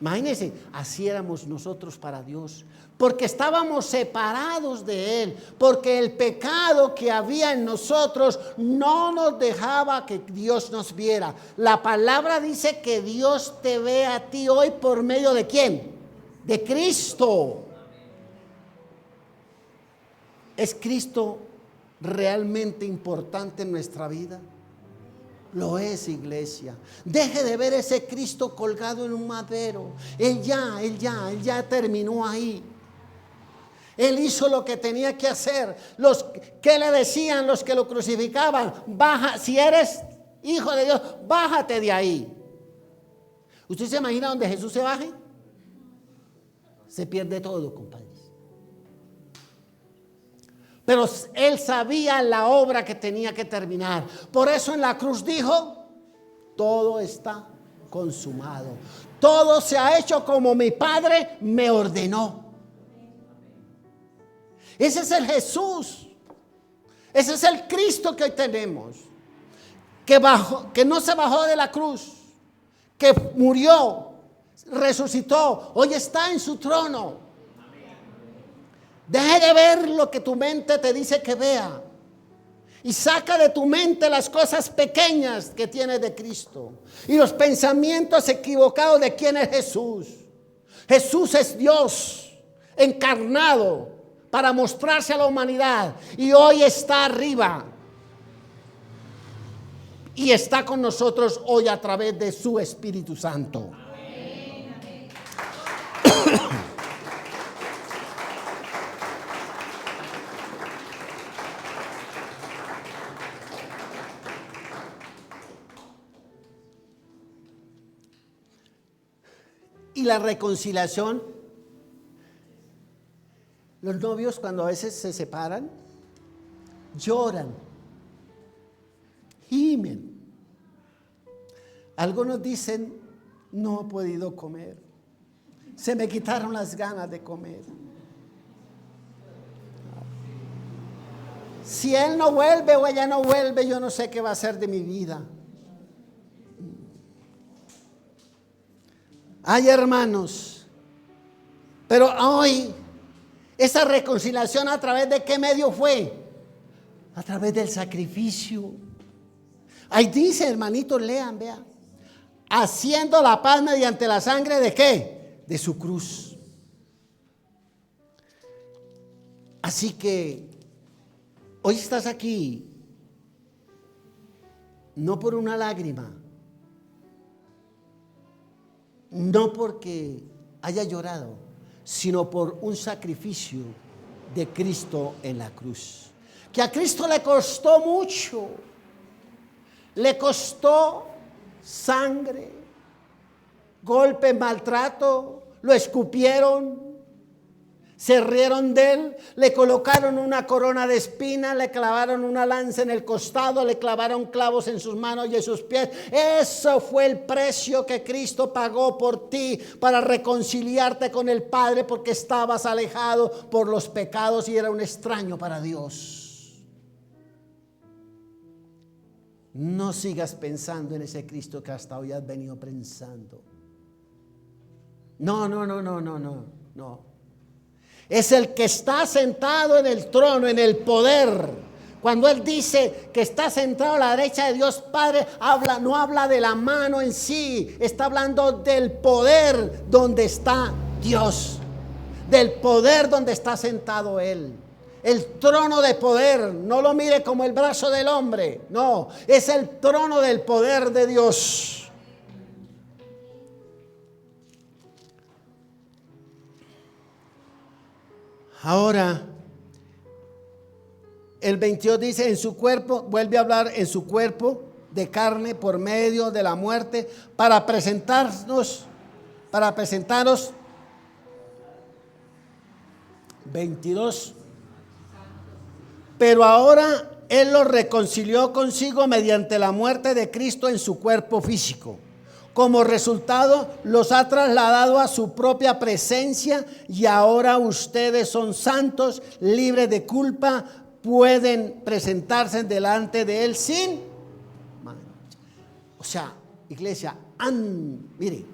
Imagínense, así éramos nosotros para Dios, porque estábamos separados de él, porque el pecado que había en nosotros no nos dejaba que Dios nos viera. La palabra dice que Dios te ve a ti hoy por medio de ¿quién? De Cristo. ¿Es Cristo realmente importante en nuestra vida? Lo es, iglesia. Deje de ver ese Cristo colgado en un madero. Él ya terminó ahí. Él hizo lo que tenía que hacer. ¿Qué le decían los que lo crucificaban? Baja, si eres hijo de Dios, bájate de ahí. ¿Usted se imagina donde Jesús se baje? Se pierde todo, compadres. Pero él sabía la obra que tenía que terminar. Por eso en la cruz dijo: todo está consumado. Todo se ha hecho como mi Padre me ordenó. Ese es el Jesús. Ese es el Cristo que hoy tenemos. Que no se bajó de la cruz, que murió, resucitó, hoy está en su trono. Deje de ver lo que tu mente te dice que vea y saca de tu mente las cosas pequeñas que tienes de Cristo y los pensamientos equivocados de quién es Jesús. Jesús es Dios encarnado para mostrarse a la humanidad y hoy está arriba. Y está con nosotros hoy a través de su Espíritu Santo. Amén. Y la reconciliación. Los novios cuando a veces se separan, lloran. Gimen. Algunos dicen, no he podido comer. Se me quitaron las ganas de comer. Si él no vuelve o ella no vuelve, yo no sé qué va a ser de mi vida. Ay, hermanos, pero hoy esa reconciliación a través de qué medio fue? A través del sacrificio. Ahí dice, hermanitos, lean, vean. Haciendo la paz mediante la sangre de qué? De su cruz. Así que hoy estás aquí no por una lágrima, no porque haya llorado, sino por un sacrificio de Cristo en la cruz. Que a Cristo le costó mucho. Le costó sangre, golpe, maltrato, lo escupieron, se rieron de él, le colocaron una corona de espinas, le clavaron una lanza en el costado, le clavaron clavos en sus manos y en sus pies. Eso fue el precio que Cristo pagó por ti para reconciliarte con el Padre, porque estabas alejado por los pecados y era un extraño para Dios. No sigas pensando en ese Cristo que hasta hoy has venido pensando. No. Es el que está sentado en el trono, en el poder. Cuando Él dice que está sentado a la derecha de Dios Padre, no habla de la mano en sí, está hablando del poder donde está Dios, del poder donde está sentado Él. El trono de poder, no lo mire como el brazo del hombre, no, es el trono del poder de Dios. Ahora, el 22 dice, en su cuerpo, vuelve a hablar en su cuerpo de carne por medio de la muerte, para presentarnos, 22. Pero ahora Él los reconcilió consigo mediante la muerte de Cristo en su cuerpo físico. Como resultado, los ha trasladado a su propia presencia y ahora ustedes son santos, libres de culpa, pueden presentarse delante de Él sin mancha. O sea, iglesia, mire,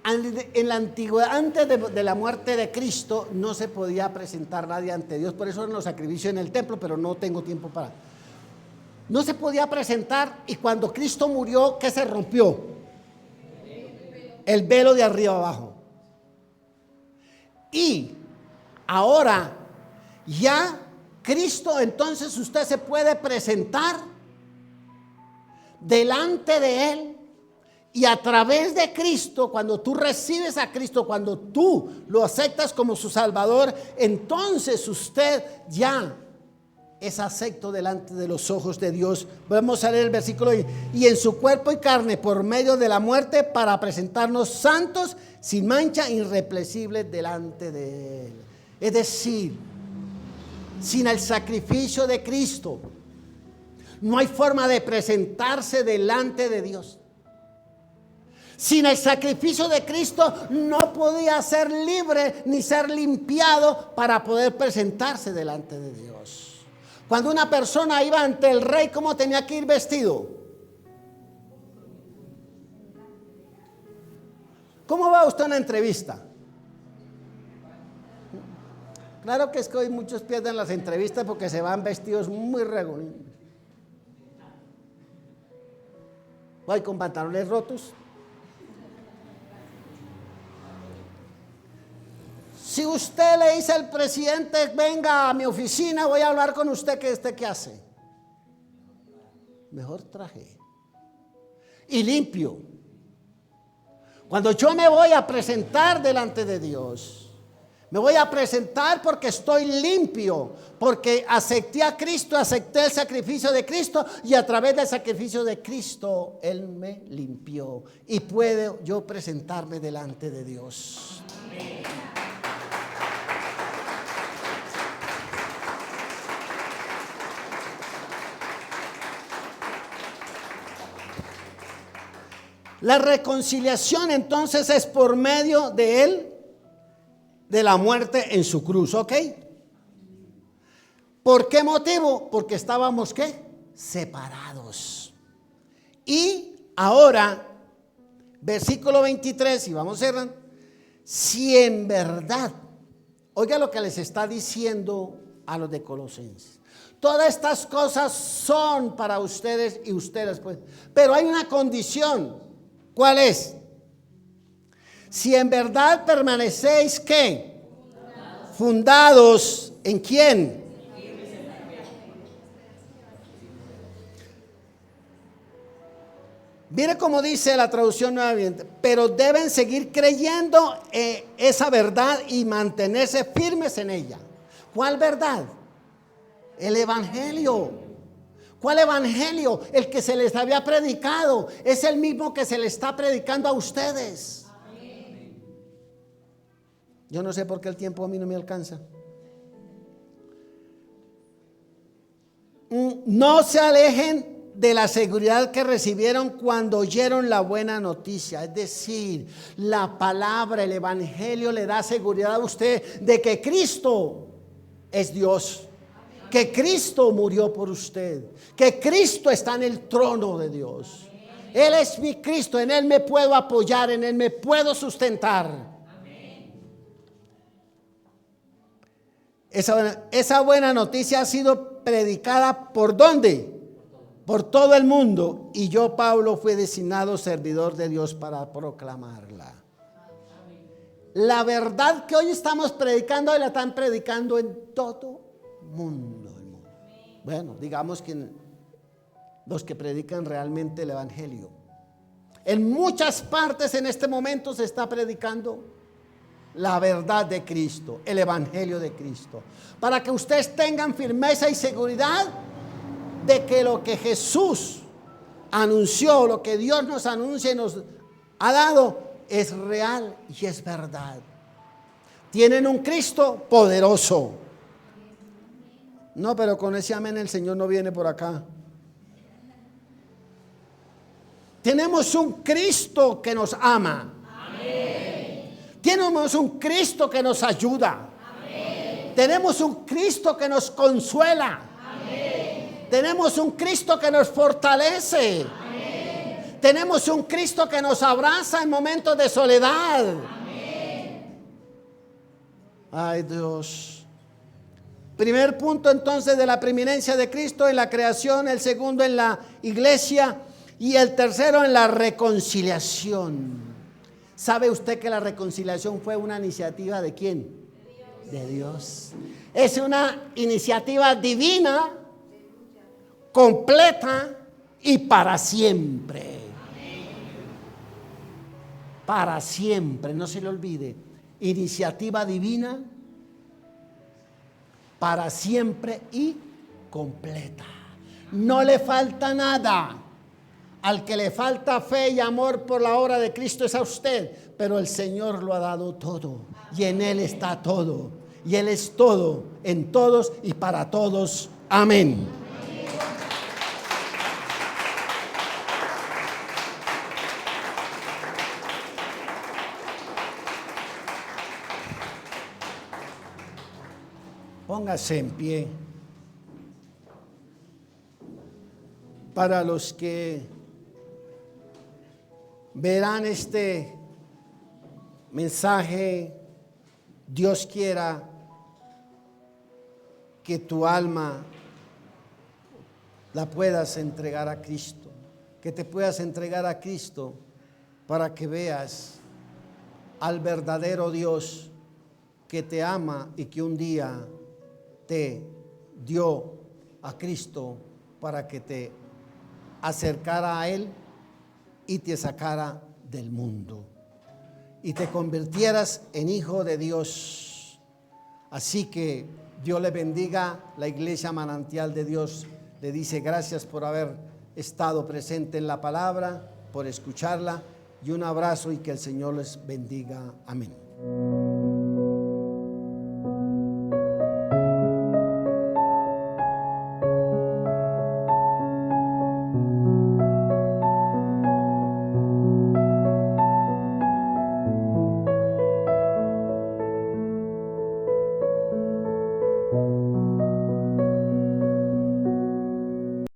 en la antigüedad, antes de la muerte de Cristo, no se podía presentar nadie ante Dios. Por eso eran los sacrificios en el templo, pero no tengo tiempo para. No se podía presentar, y cuando Cristo murió, ¿qué se rompió? El velo de arriba abajo. Y ahora ya Cristo, entonces usted se puede presentar delante de Él. Y a través de Cristo, cuando tú recibes a Cristo, cuando tú lo aceptas como su Salvador, entonces usted ya es acepto delante de los ojos de Dios. Vamos a leer el versículo. Y en su cuerpo y carne por medio de la muerte, para presentarnos santos, sin mancha, irreprensibles delante de Él. Es decir, sin el sacrificio de Cristo, no hay forma de presentarse delante de Dios. Sin el sacrificio de Cristo no podía ser libre ni ser limpiado para poder presentarse delante de Dios. Cuando una persona iba ante el rey, ¿cómo tenía que ir vestido? ¿Cómo va usted a una entrevista? Claro que es que hoy muchos pierden las entrevistas porque se van vestidos muy regulares. Voy con pantalones rotos. Si usted le dice al presidente, venga a mi oficina, voy a hablar con usted, ¿qué hace? Mejor traje y limpio. Cuando yo me voy a presentar delante de Dios, me voy a presentar porque estoy limpio, porque acepté a Cristo, acepté el sacrificio de Cristo y a través del sacrificio de Cristo Él me limpió y puedo yo presentarme delante de Dios. Amén. La reconciliación entonces es por medio de Él, de la muerte en su cruz, ¿ok? ¿Por qué motivo? Porque estábamos, ¿qué? Separados. Y ahora, versículo 23, y vamos a cerrar. Si en verdad, oiga lo que les está diciendo a los de Colosenses. Todas estas cosas son para ustedes y ustedes, pues. Pero hay una condición. ¿Cuál es? Si en verdad permanecéis, ¿qué? Fundados. ¿En quién? Mire cómo dice la traducción nuevamente. Pero deben seguir creyendo esa verdad y mantenerse firmes en ella. ¿Cuál verdad? El evangelio. ¿Cuál evangelio? El que se les había predicado. Es el mismo que se le está predicando a ustedes. Amén. Yo no sé por qué el tiempo a mí no me alcanza. No se alejen de la seguridad que recibieron cuando oyeron la buena noticia. Es decir, la palabra, el evangelio le da seguridad a usted de que Cristo es Dios. Que Cristo murió por usted, que Cristo está en el trono de Dios. Él es mi Cristo, en Él me puedo apoyar, en Él me puedo sustentar. Esa buena noticia ha sido predicada ¿por dónde? Por todo el mundo, y yo, Pablo, fui designado servidor de Dios para proclamarla. La verdad que hoy estamos predicando, hoy la están predicando en todo mundo. Bueno, digamos que los que predican realmente el evangelio. En muchas partes en este momento se está predicando la verdad de Cristo, el evangelio de Cristo, para que ustedes tengan firmeza y seguridad de que lo que Jesús anunció, lo que Dios nos anuncia y nos ha dado es real y es verdad. Tienen un Cristo poderoso. No, pero con ese amén el Señor no viene por acá. Tenemos un Cristo que nos ama. Amén. Tenemos un Cristo que nos ayuda. Amén. Tenemos un Cristo que nos consuela. Amén. Tenemos un Cristo que nos fortalece. Amén. Tenemos un Cristo que nos abraza en momentos de soledad. Amén. Ay, Dios. Primer punto entonces de la preeminencia de Cristo en la creación, el segundo en la iglesia y el tercero en la reconciliación. ¿Sabe usted que la reconciliación fue una iniciativa de quién? De Dios. Es una iniciativa divina, completa y para siempre. Para siempre, no se le olvide. Iniciativa divina, para siempre y completa. No le falta nada. Al que le falta fe y amor por la obra de Cristo es a usted, pero el Señor lo ha dado todo y en Él está todo y Él es todo en todos y para todos. Amén. Póngase en pie. Para los que verán este mensaje, Dios quiera que tu alma la puedas entregar a Cristo, que te puedas entregar a Cristo para que veas al verdadero Dios que te ama y que un día te dio a Cristo para que te acercara a Él y te sacara del mundo y te convirtieras en hijo de Dios. Así que Dios le bendiga. La Iglesia Manantial de Dios le dice gracias por haber estado presente en la palabra, por escucharla, y un abrazo y que el Señor les bendiga. Amén.